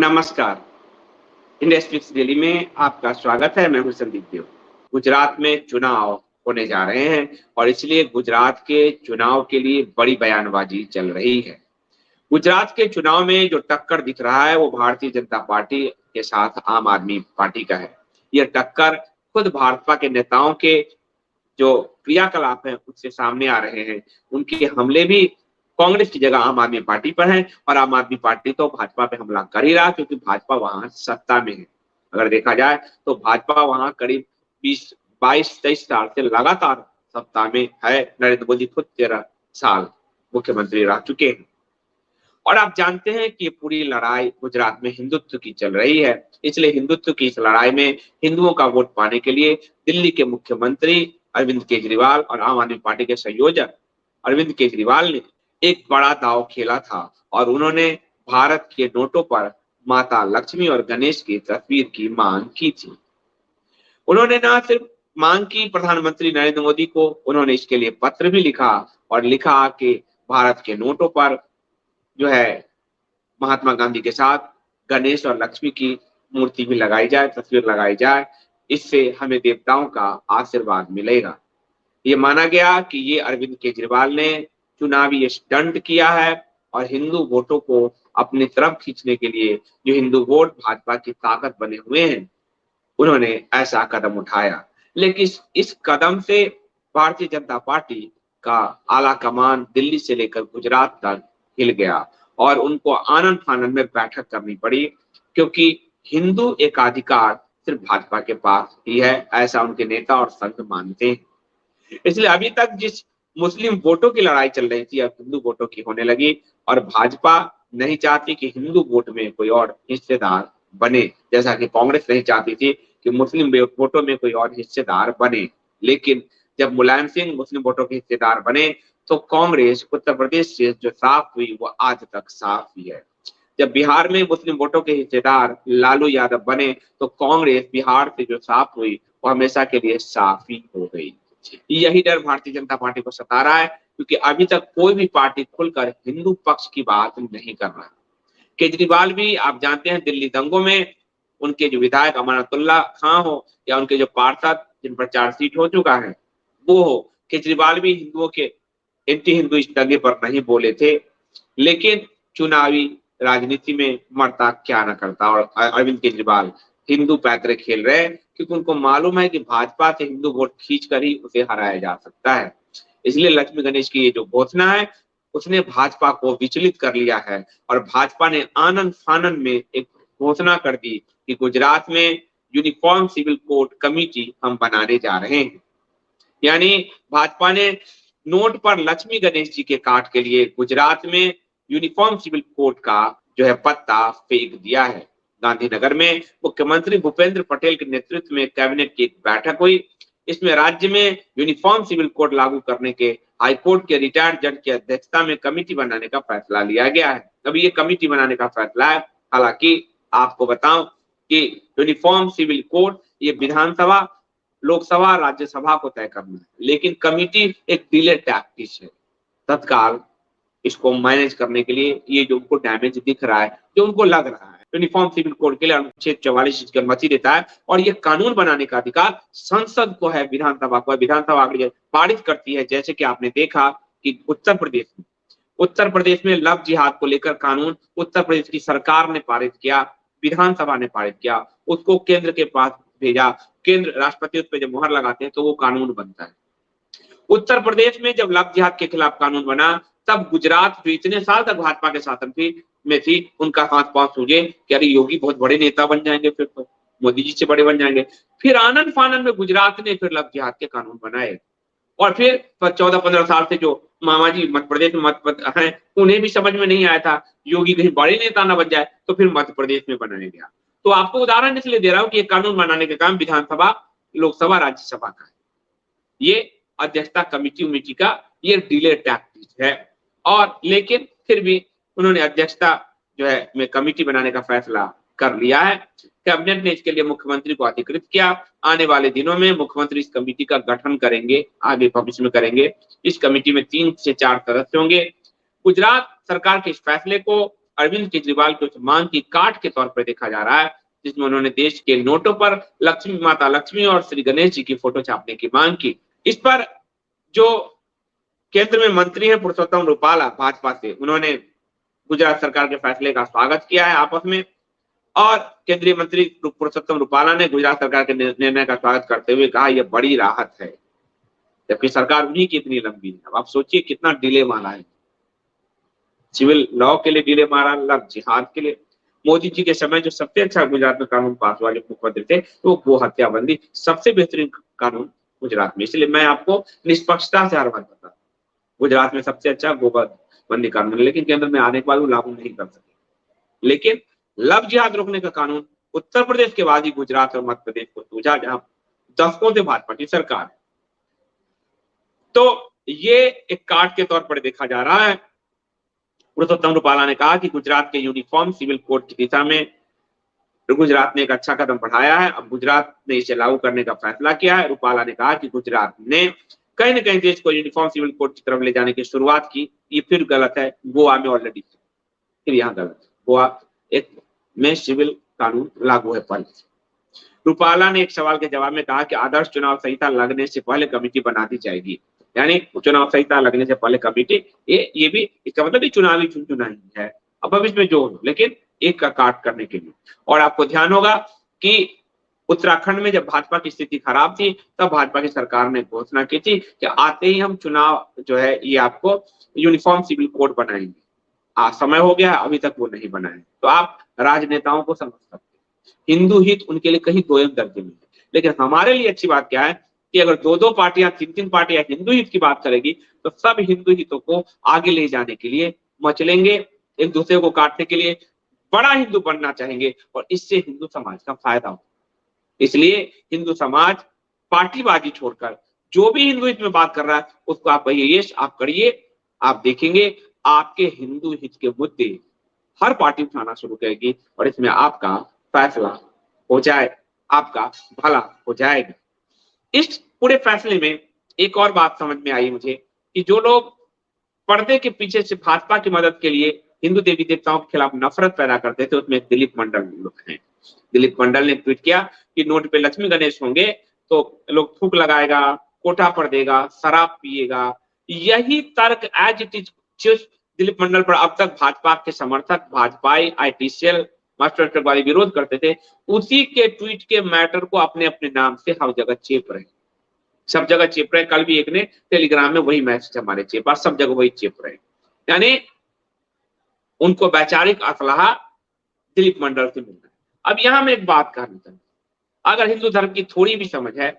नमस्कार। India speaks daily में आपका स्वागत है। मैं हूं संदीप देव। गुजरात में चुनाव होने जा रहे हैं और इसलिए गुजरात के चुनाव के लिए बड़ी बयानबाजी चल रही है। गुजरात के चुनाव में जो टक्कर दिख रहा है वो भारतीय जनता पार्टी के साथ आम आदमी पार्टी का है। यह टक्कर खुद भाजपा के नेताओं के जो क्रियाकलाप हैं उससे सामने आ रहे हैं। उनके हमले भी कांग्रेस की जगह आम आदमी पार्टी पर हैं और आम आदमी पार्टी तो भाजपा पे हमला कर ही रहा क्योंकि भाजपा वहां सत्ता में है। अगर देखा जाए तो भाजपा वहां करीब 22-23 साल से लगातार सत्ता में है। नरेंद्र मोदी खुद 13 साल मुख्यमंत्री रह चुके हैं और आप जानते हैं कि ये पूरी लड़ाई गुजरात में हिंदुत्व की चल रही है। इसलिए हिंदुत्व की इस लड़ाई में हिंदुओं का वोट पाने के लिए दिल्ली के मुख्यमंत्री अरविंद केजरीवाल और आम आदमी पार्टी के संयोजक अरविंद केजरीवाल ने एक बड़ा दांव खेला था और उन्होंने भारत के नोटों पर माता लक्ष्मी और गणेश की तस्वीर की मांग की थी। उन्होंने न सिर्फ मांग की प्रधानमंत्री नरेंद्र मोदी को, उन्होंने इसके लिए पत्र भी लिखा और लिखा कि भारत के नोटों पर जो है महात्मा गांधी के साथ गणेश और लक्ष्मी की मूर्ति भी लगाई जाए, तस्वीर लगाई जाए। इससे हमें देवताओं का आशीर्वाद मिलेगा। ये माना गया कि ये अरविंद केजरीवाल ने चुनावी स्टंट किया है और हिंदू वोटों को अपनी तरफ खींचने के लिए जो हिंदू वोट भाजपा की ताकत बने हुए हैं, उन्होंने ऐसा कदम उठाया। लेकिन इस कदम से भारतीय जनता पार्टी का आला कमान दिल्ली से लेकर गुजरात तक हिल गया और उनको आनन फानन में बैठक करनी पड़ी क्योंकि हिंदू एकाधिकार सिर्फ भाजपा के पास ही है, ऐसा उनके नेता और संघ मानते हैं। इसलिए अभी तक जिस मुस्लिम वोटों की लड़ाई चल रही थी अब हिंदू वोटों की होने लगी और भाजपा नहीं चाहती कि हिंदू वोट में कोई और हिस्सेदार बने, जैसा कि कांग्रेस नहीं चाहती थी कि मुस्लिम वोटों में कोई और हिस्सेदार बने। लेकिन जब मुलायम सिंह मुस्लिम वोटों के हिस्सेदार बने तो कांग्रेस उत्तर प्रदेश से जो साफ हुई वो आज तक साफ हुई है। जब बिहार में मुस्लिम वोटों के हिस्सेदार लालू यादव बने तो कांग्रेस बिहार से जो साफ हुई वो हमेशा के लिए साफ ही हो गई। यही डर भारतीय जनता पार्टी को सता रहा है क्योंकि अभी तक कोई भी पार्टी खुलकर हिंदू पक्ष की बात नहीं कर रहा। केजरीवाल भी आप जानते हैं दिल्ली दंगों में उनके जो विधायक अमानतुल्लाह खां हो या उनके जो पार्षद जिन पर चार्जशीट हो चुका है वो हो, केजरीवाल भी हिंदुओं के एंटी हिंदू इस दंगे पर नहीं बोले थे। लेकिन चुनावी राजनीति में मरता क्या न करता और अरविंद केजरीवाल हिंदू पैतरे खेल रहे हैं क्योंकि उनको मालूम है कि भाजपा से हिंदू वोट खींच कर ही उसे हराया जा सकता है। इसलिए लक्ष्मी गणेश की ये जो घोषणा है उसने भाजपा को विचलित कर लिया है और भाजपा ने आनन फानन में एक घोषणा कर दी कि गुजरात में यूनिफॉर्म सिविल कोड कमेटी हम बनाने जा रहे हैं। यानी भाजपा ने नोट पर लक्ष्मी गणेश जी के काट के लिए गुजरात में यूनिफॉर्म सिविल कोड का जो है पत्ता फेंक दिया है। गांधीनगर में मुख्यमंत्री भूपेंद्र पटेल के नेतृत्व में कैबिनेट की एक बैठक हुई। इसमें राज्य में यूनिफॉर्म सिविल कोड लागू करने के हाईकोर्ट के रिटायर्ड जज की अध्यक्षता में कमेटी बनाने का फैसला लिया गया है। अभी ये कमेटी बनाने का फैसला है। हालांकि आपको बताऊं कि यूनिफॉर्म सिविल कोड ये विधानसभा, लोकसभा, राज्यसभा को तय करना है, लेकिन कमेटी एक डिले टैक्टिस है। तत्काल इसको मैनेज करने के लिए ये जो उनको डैमेज दिख रहा है, जो उनको लग रहा है, यूनिफॉर्म सिविल कोड के लिए अनुच्छेद 44 इसकी अनुमति देता है और ये कानून बनाने का अधिकार संसद को है, विधानसभा को है। विधानसभा पारित करती है। जैसे कि आपने देखा कि उत्तर प्रदेश में लव जिहाद को लेकर कानून उत्तर प्रदेश की सरकार ने पारित किया, विधानसभा ने पारित किया, उसको केंद्र के पास भेजा, केंद्र राष्ट्रपति उस पर जब मुहर लगाते हैं तो वो कानून बनता है। उत्तर प्रदेश में जब लव जिहाद के खिलाफ कानून बना तब गुजरात जो इतने साल तक भाजपा के शासन में थी उनका हाथ पांव सूझे कि अरे योगी बहुत बड़े नेता बन जाएंगे, फिर तो मोदी जी से बड़े बन जाएंगे। फिर आनंद फानंद में गुजरात ने फिर लव जिहाद के कानून बनाए और फिर 14-15 साल से जो मामा जी मध्य प्रदेश में हैं उन्हें भी समझ में नहीं आया था योगी कहीं बड़े नेता ना बन जाए, तो फिर मध्य प्रदेश में बनाया गया। तो आपको उदाहरण इसलिए दे रहा हूं कि कानून बनाने का काम विधानसभा, लोकसभा, राज्यसभा का है। ये अध्यक्षता कमेटी का ये डिले टैक्टिस है और लेकिन फिर भी उन्होंने अध्यक्षता जो है में कमेटी बनाने का फैसला कर लिया है। कैबिनेट ने इसके लिए मुख्यमंत्री को अधिकृत किया। आने वाले दिनों में मुख्यमंत्री इस कमेटी का गठन करेंगे, आगे भविष्य में करेंगे। इस कमेटी में 3 से 4 सदस्य होंगे। गुजरात सरकार के इस फैसले को अरविंद केजरीवाल की उस मांग की काट के तौर पर देखा जा रहा है, जिसमें उन्होंने देश के नोटों पर लक्ष्मी, माता लक्ष्मी और श्री गणेश जी की फोटो छापने की मांग की। इस पर जो केंद्र में मंत्री हैं पुरुषोत्तम रूपाला भाजपा से, उन्होंने गुजरात सरकार के फैसले का स्वागत किया है आपस में, और केंद्रीय मंत्री पुरुषोत्तम रूपाला ने गुजरात सरकार के निर्णय का स्वागत करते हुए कहा यह बड़ी राहत है, जबकि सरकार उन्हीं की इतनी लंबी है। अब आप सोचिए कितना डिले मारा है, सिविल लॉ के लिए डिले मारा, लव जिहाद के लिए। मोदी जी के समय जो सबसे अच्छा गुजरात में कानून पास हुआ जो मुख्यमंत्री थे, वो गो हत्याबंदी सबसे बेहतरीन कानून गुजरात में। इसलिए मैं आपको निष्पक्षता से हर बात बताता हूँ, गुजरात में सबसे अच्छा गोबंदी कानून, लेकिन केंद्र में आने के बाद वो लागू नहीं कर सके। लेकिन लव जिहाद रोकने का कानून उत्तर प्रदेश के बाद ही गुजरात और मध्य प्रदेश को सूझा, जहां दशकों से भाजपा की सरकार। तो ये एक कार्ड के तौर पर देखा जा रहा है। पुरुषोत्तम रूपाला ने कहा कि गुजरात के यूनिफॉर्म सिविल कोड की दिशा में गुजरात ने एक अच्छा कदम बढ़ाया है। अब गुजरात ने इसे लागू करने का फैसला किया है। रूपाला ने कहा कि गुजरात ने कहीं न कहीं देश को यूनिफॉर्म सिविल कोड की तरफ ले जाने की शुरुआत की। ये फिर गलत है, गोवा में ऑलरेडी, फिर यहाँ गलत। गोवा एक में सिविल कानून लागू है पहले से। रूपाला ने एक सवाल के जवाब में कहा कि आदर्श चुनाव संहिता लगने से पहले कमेटी बना दी जाएगी, यानी चुनाव संहिता लगने से पहले कमेटी, ये भी इसका मतलब ये चुनावी चुनावी है, अब भविष्य में जो हो, लेकिन एक का काट करने के लिए। और आपको ध्यान होगा कि उत्तराखंड में जब भाजपा की स्थिति खराब थी, तब भाजपा की सरकार ने घोषणा की थी कि आते ही हम चुनाव जो है ये आपको यूनिफॉर्म सिविल कोड बनाएंगे। आज समय हो गया, अभी तक वो नहीं बना है। तो आप राजनेताओं को समझ सकते हैं, हिंदू हित उनके लिए कहीं दोयम दर्जे में है। लेकिन हमारे लिए अच्छी बात क्या है कि अगर दो दो पार्टियां, तीन तीन पार्टियां हिंदू हित की बात करेगी, तो सब हिंदू हितों को आगे ले जाने के लिए मचलेंगे, एक दूसरे को काटने के लिए बड़ा हिंदू बनना चाहेंगे, और इससे हिंदू समाज का फायदा हो। इसलिए हिंदू समाज पार्टीबाजी छोड़कर जो भी हिंदू हित में बात कर रहा है उसको आप कहिए यस, आप करिए, आप देखेंगे आपके हिंदू हित के मुद्दे हर पार्टी उठाना शुरू करेगी, और इसमें आपका फैसला हो जाए, आपका भला हो जाएगा। इस पूरे फैसले में एक और बात समझ में आई मुझे कि जो लोग पर्दे के पीछे से भाजपा की मदद के लिए हिंदू देवी देवताओं के खिलाफ नफरत पैदा करते थे, उसमें दिलीप मंडल लोग हैं। दिलीप मंडल ने ट्वीट किया कि नोट पे लक्ष्मी गणेश होंगे तो लोग थूक लगाएगा, कोठा पर देगा, शराब पिएगा। यही तर्क as it is Dilip Mandal पर अब तक भाजपा के समर्थक, भाजपाई, आईटीसीएल, मास्टर वाले विरोध करते थे, उसी के ट्वीट के मैटर को अपने अपने नाम से हर जगह चेप रहे, सब जगह चेप रहे। कल भी एक ने टेलीग्राम में वही मैसेज हमारे चेपा, सब जगह वही चेप रहे, यानी उनको वैचारिक असलाह दिलीप मंडल से मिल रहा है। अब यहां मैं एक बात कहना चाहता हूं, अगर हिंदू धर्म की थोड़ी भी समझ है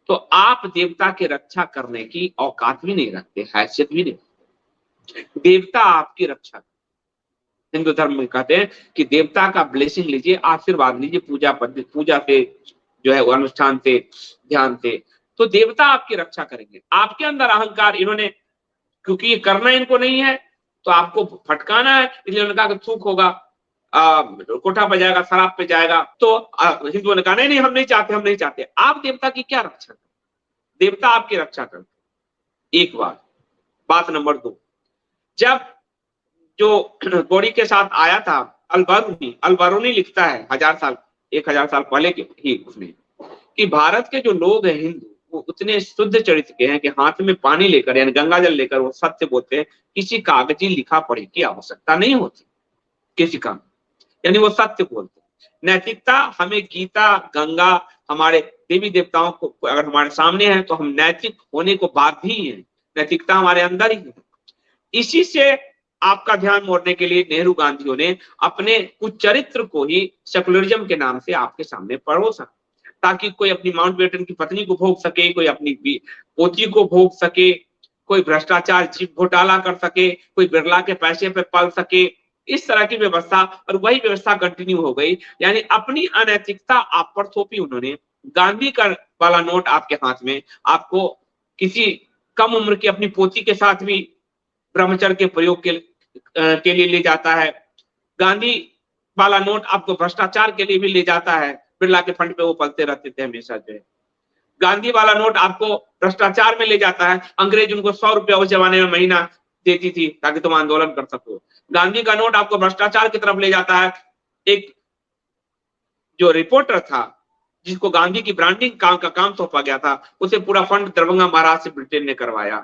तो आप देवता की रक्षा करने की औकात भी नहीं रखते, हैसियत भी नहीं। देवता आपकी रक्षा, हिंदू धर्म में कहते हैं कि देवता का ब्लेसिंग लीजिए, आशीर्वाद लीजिए, पूजा से जो है अनुष्ठान से, ध्यान से, तो देवता आपकी रक्षा करेंगे। आपके अंदर अहंकार, इन्होंने क्योंकि ये करना इनको नहीं है तो आपको फटकाना है, इसलिए उन्होंने कहा कि थूक होगा, कोठा पे जाएगा, शराब पे जाएगा। तो हिंदुओं ने कहा नहीं नहीं हम नहीं चाहते, हम नहीं चाहते। आप देवता की क्या रक्षा करें, देवता आपकी रक्षा करते। एक बात नंबर 2, जब जो गौरी के साथ आया था अलबरूनी लिखता है 1000 साल पहले के ही उसने, कि भारत के जो लोग हैं हिंदू, वो उतने शुद्ध चरित्र के हैं कि हाथ में पानी लेकर यानी गंगा जल लेकर वो सत्य बोलते हैं, किसी कागजी लिखा पढ़ी की आवश्यकता नहीं होती किसी काम, यानी वो सत्य बोलते हैं। नैतिकता हमें गीता, गंगा, हमारे देवी देवताओं को अगर हमारे सामने है तो हम नैतिक होने को बाध्य ही है, नैतिकता हमारे अंदर ही है। इसी से आपका ध्यान मोड़ने के लिए नेहरू गांधियों ने अपने कुछ चरित्र को ही सेकुलरिज्म के नाम से आपके सामने परोसा, ताकि कोई अपनी माउंटबेटन की पत्नी को भोग सके, कोई अपनी पोती को भोग सके, कोई भ्रष्टाचार जीप घोटाला कर सके, कोई बिरला के पैसे पे पल सके, इस तरह की व्यवस्था। और वही व्यवस्था कंटिन्यू हो गई, यानी अपनी अनैतिकता आप पर थोपी उन्होंने। गांधी का वाला नोट आपके हाथ में आपको किसी कम उम्र की अपनी पोती के साथ भी ब्रह्मचर्य के प्रयोग के लिए ले जाता है। गांधी वाला नोट आपको भ्रष्टाचार के लिए भी ले जाता है, बिरला के फंड पे वो पलते रहते थे हमेशा जो है। गांधी वाला नोट आपको भ्रष्टाचार में ले जाता है, अंग्रेज उनको 100 रुपया उस जमाने में महीना देती थी ताकि तुम आंदोलन कर सको। गांधी का नोट आपको भ्रष्टाचार की तरफ ले जाता है। एक जो रिपोर्टर था जिसको गांधी की ब्रांडिंग का काम सौंपा गया था, उसे पूरा फंड दरभंगा महाराज से ब्रिटेन ने करवाया।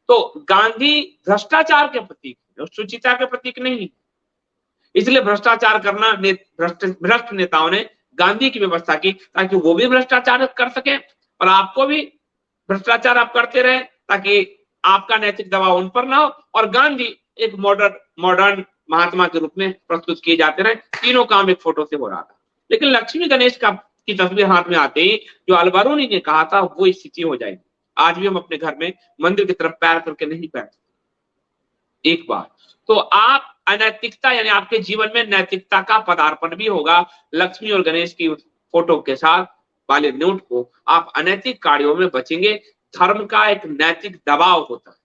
तो गांधी भ्रष्टाचार के प्रतीक, शुचिता के प्रतीक नहीं। इसलिए भ्रष्टाचार करना, भ्रष्ट नेताओं ने गांधी की व्यवस्था की ताकि वो भी भ्रष्टाचार कर सके और आपको भी भ्रष्टाचार आप करते रहे, ताकि आपका नैतिक दबाव उन पर ना हो और गांधी एक मॉडर्न महात्मा के रूप में प्रस्तुत किए जाते रहे। तीनों काम एक फोटो से हो रहा था। लेकिन लक्ष्मी गणेश की तस्वीर हाथ में आते ही जो अलबरूनी ने कहा था वो स्थिति हो जाएगी। आज भी हम अपने घर में मंदिर की तरफ पैर करके नहीं बैठते। एक बार तो आप अनैतिकता यानी आपके जीवन में नैतिकता का पदार्पण भी होगा। लक्ष्मी और गणेश की फोटो के साथ वाले नोट को आप अनैतिक कार्यों में बचेंगे। धर्म का एक नैतिक दबाव होता है,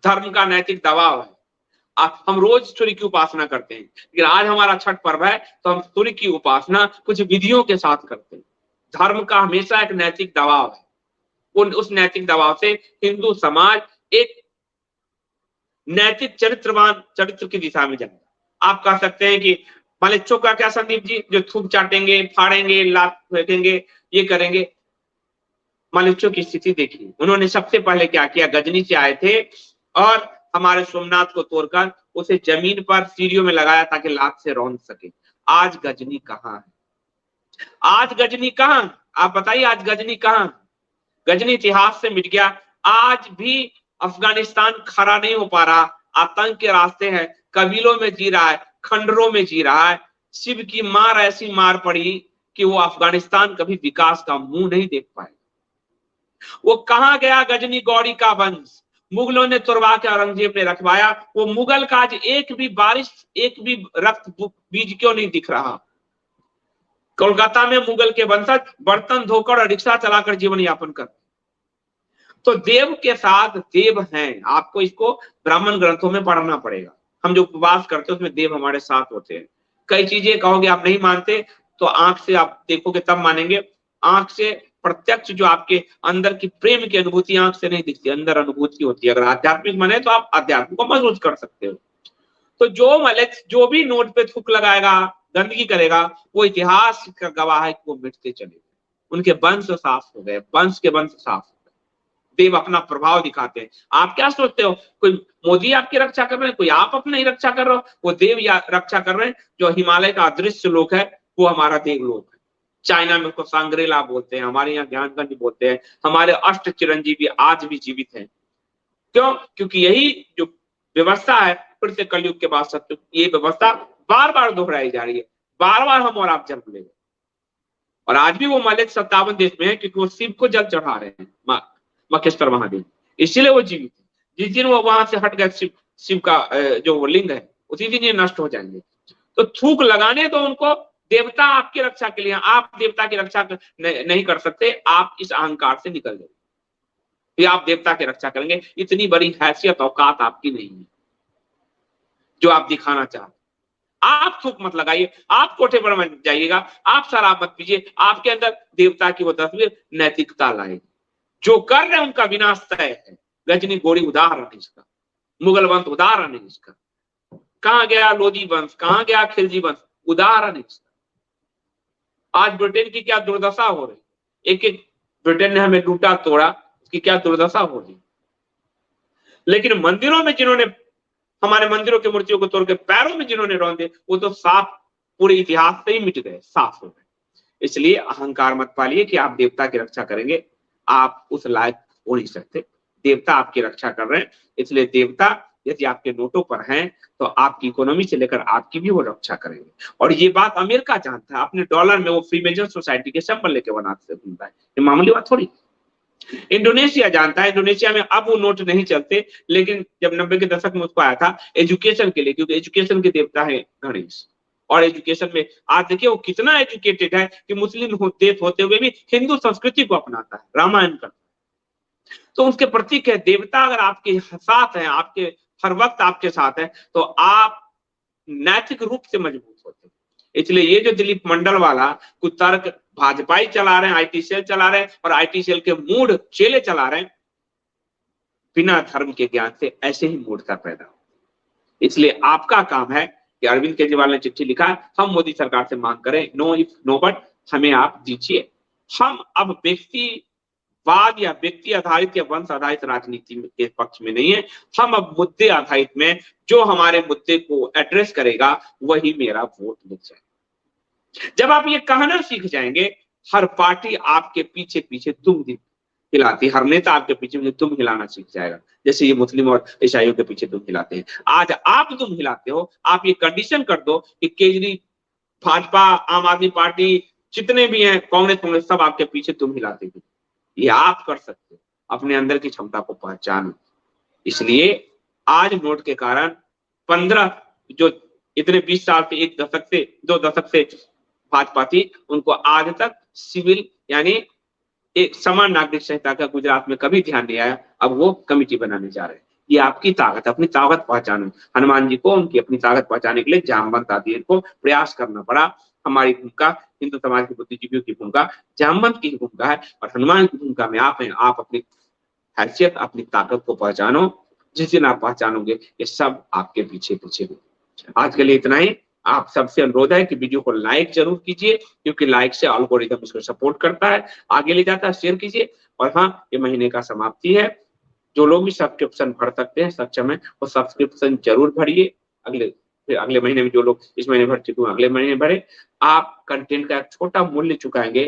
धर्म का नैतिक दबाव है। हम रोज सूर्य की उपासना करते हैं, लेकिन आज हमारा छठ पर्व है तो हम सूर्य की उपासना कुछ विधियों के साथ करते हैं। धर्म का हमेशा एक नैतिक दबाव है। उस नैतिक दबाव से हिंदू समाज एक नैतिक चरित्र की दिशा में जाएगा। आप कह सकते हैं कि मालिक का क्या संदीप जी, जो थूक चाटेंगे, फाड़ेंगे, लात फेंकेंगे, ये करेंगे। मालिक की स्थिति देखिए, उन्होंने सबसे पहले क्या किया, गजनी से आए थे और हमारे सोमनाथ को तोड़कर उसे जमीन पर सीढ़ियों में लगाया ताकि लात से रौंद सके। आज गजनी कहाँ है? आज गजनी कहाँ? आप बताइए, आज गजनी कहाँ? गजनी इतिहास से मिट गया। आज भी अफगानिस्तान खड़ा नहीं हो पा रहा, आतंक के रास्ते हैं, कबीलों में जी रहा है, खंडरों में जी रहा है। शिव की मार ऐसी मार पड़ी कि वो अफगानिस्तान कभी विकास का मुंह नहीं देख पाए। वो कहां गया गजनी गौरी का वंश? मुगलों ने तुड़वा के औरंगजेब ने रखवाया। वो मुगल का आज एक भी बारिश, एक भी रक्त बीज क्यों नहीं दिख रहा? कोलकाता में मुगल के वंशज बर्तन धोकर और रिक्शा चलाकर जीवन यापन कर। तो देव के साथ देव हैं। आपको इसको ब्राह्मण ग्रंथों में पढ़ना पड़ेगा। हम जो उपवास करते हैं उसमें देव हमारे साथ होते हैं। कई चीजें कहोगे आप नहीं मानते, तो आंख से आप देखोगे तब मानेंगे। आंख से प्रत्यक्ष जो आपके अंदर की प्रेम की अनुभूति आंख से नहीं दिखती, अंदर अनुभूति होती है। अगर आध्यात्मिक माने तो आप आध्यात्म को महसूस कर सकते हो। तो जो मलिक जो भी नोट पे थूक लगाएगा, गंदगी करेगा, वो इतिहास का गवाह है कि वो मिटते चले। उनके वंश साफ हो गए, वंश के वंश साफ हो गए। देव अपना प्रभाव दिखाते हैं। आप क्या सोचते हो, कोई मोदी आपकी रक्षा कर रहे हैं, कोई आप अपनी रक्षा कर रहे हो? वो देव या रक्षा कर रहे हैं। जो हिमालय का अदृश्य लोक है वो हमारा देवलोक है। चाइना में उसको सांग्रेला बोलते हैं, हमारे यहाँ ज्ञानगंज बोलते हैं। हमारे अष्ट चिरंजीवी आज भी जीवित हैं। क्यों? क्योंकि यही जो व्यवस्था है फिर से कलयुग के बाद सत्य, ये व्यवस्था बार बार दोहराई जा रही है। बार बार हम और आप जन्म ले। और आज भी वो मलिक 57 देश में है क्योंकि वो शिव को जल चढ़ा रहे हैं, मखेश्वर महादेव, इसलिए वो जीवित है। जिस दिन वो वहां से हट गए शिव का जो वो लिंग है, उसी दिन ये नष्ट हो जाएंगे। तो थूक लगाने तो उनको, देवता आपकी रक्षा के लिए, आप देवता की रक्षा नहीं कर सकते। आप इस अहंकार से निकल जाए कि आप देवता की रक्षा करेंगे। इतनी बड़ी हैसियत औकात आपकी नहीं है जो आप दिखाना चाहते। आप थूक मत लगाइए, आप कोठे पर मत जाइएगा, आप शराब मत पीजिए। आपके अंदर देवता की वो तस्वीर नैतिकता लाएगी। जो कर रहे हैं उनका विनाश तय है। गजनी गोरी उदाहरण है इसका, मुगल वंश उदाहरण है इसका। कहां गया लोधी वंश, कहां गया खिलजी वंश, उदाहरण है इसका। आज ब्रिटेन की क्या दुर्दशा हो रही, एक एक ब्रिटेन ने हमें लूटा तोड़ा, उसकी क्या दुर्दशा हो रही। लेकिन मंदिरों में जिन्होंने, हमारे मंदिरों की मूर्तियों को तोड़ के पैरों में जिन्होंने रौंदे, वो तो साफ पूरे इतिहास से ही मिट गए, साफ हो गए। इसलिए अहंकार मत पालिए कि आप देवता की रक्षा करेंगे, आप उस लायक हो नहीं सकते। देवता आपकी रक्षा कर रहे हैं, इसलिए देवता यदि आपके नोटों पर हैं तो आपकी इकोनॉमी से लेकर आपकी भी वो रक्षा करेंगे। और ये बात अमेरिका जानता है। अपने डॉलर में वो फ्रीमेजन सोसाइटी के सिंबल लेके बनाते घूमता है, ये मामूली बात थोड़ी। इंडोनेशिया जानता है, इंडोनेशिया में अब वो नोट नहीं चलते, लेकिन जब 90 के दशक में उसको आया था एजुकेशन के लिए, क्योंकि एजुकेशन के देवता है गणेश। और एजुकेशन में आज देखिए वो कितना एजुकेटेड है कि मुस्लिम देश होते हुए भी हिंदू संस्कृति को अपनाता है, रामायण का। तो उसके प्रतीक है देवता। अगर आपके साथ है, आपके हर वक्त आपके साथ है, तो आप नैतिक रूप से मजबूत होते हैं। इसलिए ये जो दिलीप मंडल वाला कुतर्क भाजपाई चला रहे हैं, आईटी सेल चला रहे हैं, और आईटी सेल के मूड चेले चला रहे हैं, बिना धर्म के ज्ञान से ऐसे ही मूर्खता पैदा हो। इसलिए आपका काम है कि अरविंद केजरीवाल ने चिट्ठी लिखा है, हम मोदी सरकार से मांग करें, नो इफ नो बट, हमें आप दीजिए। हम अब व्यक्तिवाद या व्यक्ति आधारित या वंश आधारित राजनीति के पक्ष में नहीं है, हम अब मुद्दे आधारित में, जो हमारे मुद्दे को एड्रेस करेगा वही मेरा वोट मिल जाए। जब आप ये कहना सीख जाएंगे, हर पार्टी आपके पीछे पीछे तुम हिलाती, हर नेता आपके पीछे पीछे तुम हिलाना सीख जाएगा, जैसे ये मुस्लिम और ईसाइयों के पीछे तुम हिलाते हैं। आज आप तुम हिलाते हो, आप ये कंडीशन कर दो कि केजरी, भाजपा, आम आदमी पार्टी, जितने भी हैं, कांग्रेस सब आपके पीछे तुम हिलाते हो। ये आप कर सकते हो, अपने अंदर की क्षमता को पहचानो। इसलिए आज नोट के कारण 15 जो इतने 20 साल से, 1 दशक से, 2 दशक से भाजपा थी, उनको आज तक सिविल यानी एक समान नागरिक संहिता का गुजरात में कभी ध्यान नहीं आया। अब वो कमेटी बनाने जा रहे हैं। ये आपकी ताकत, अपनी ताकत पहचानो। हनुमान जी को उनकी अपनी ताकत पहचानने के लिए जामवंत आदि को प्रयास करना पड़ा। हमारी भूमिका, हिंदू समाज के बुद्धिजीवियों की भूमिका जामवंत की भूमिका है, और हनुमान की भूमिका में आप हैं। आप अपनी हैसियत, अपनी ताकत को पहचानो। जिस दिन आप पहचानोगे, ये सब आपके पीछे पीछे होंगे। आज के लिए इतना ही। आप सबसे अनुरोध है कि वीडियो को लाइक जरूर कीजिए, क्योंकि लाइक से एल्गोरिथम उसको सपोर्ट करता है, आगे ले जाता है। शेयर कीजिए। और हाँ, ये महीने का समाप्ति है। जो लोग भी सब्सक्रिप्शन भर सकते हैं, सक्षम है, वो सब्सक्रिप्शन जरूर भरिए। अगले महीने में जो लोग इस महीने भर चुके हैं, अगले महीने भरे। आप कंटेंट का एक छोटा मूल्य चुकाएंगे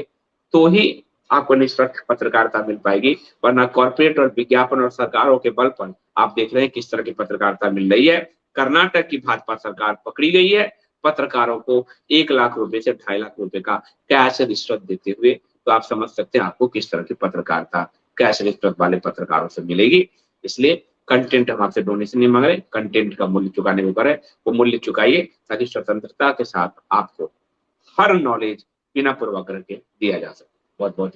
तो ही आपको निष्पक्ष पत्रकारिता मिल पाएगी, वरना कॉर्पोरेट और विज्ञापन और सरकारों के बल पर आप देख रहे हैं किस तरह की पत्रकारिता मिल रही है। कर्नाटक की भाजपा सरकार पकड़ी गई है पत्रकारों को 1 लाख रुपए से 2.5 लाख रुपए का कैश रिश्वत देते हुए। तो आप समझ सकते हैं आपको किस तरह की पत्रकारिता कैश रिश्वत वाले पत्रकारों से मिलेगी। इसलिए कंटेंट हम आपसे डोनेशन नहीं मांग रहे, कंटेंट का मूल्य चुकाने के ऊपर है, वो मूल्य चुकाइए, ताकि स्वतंत्रता के साथ आपको हर नॉलेज बिना पूर्वग्रह के दिया जा सके। बहुत बहुत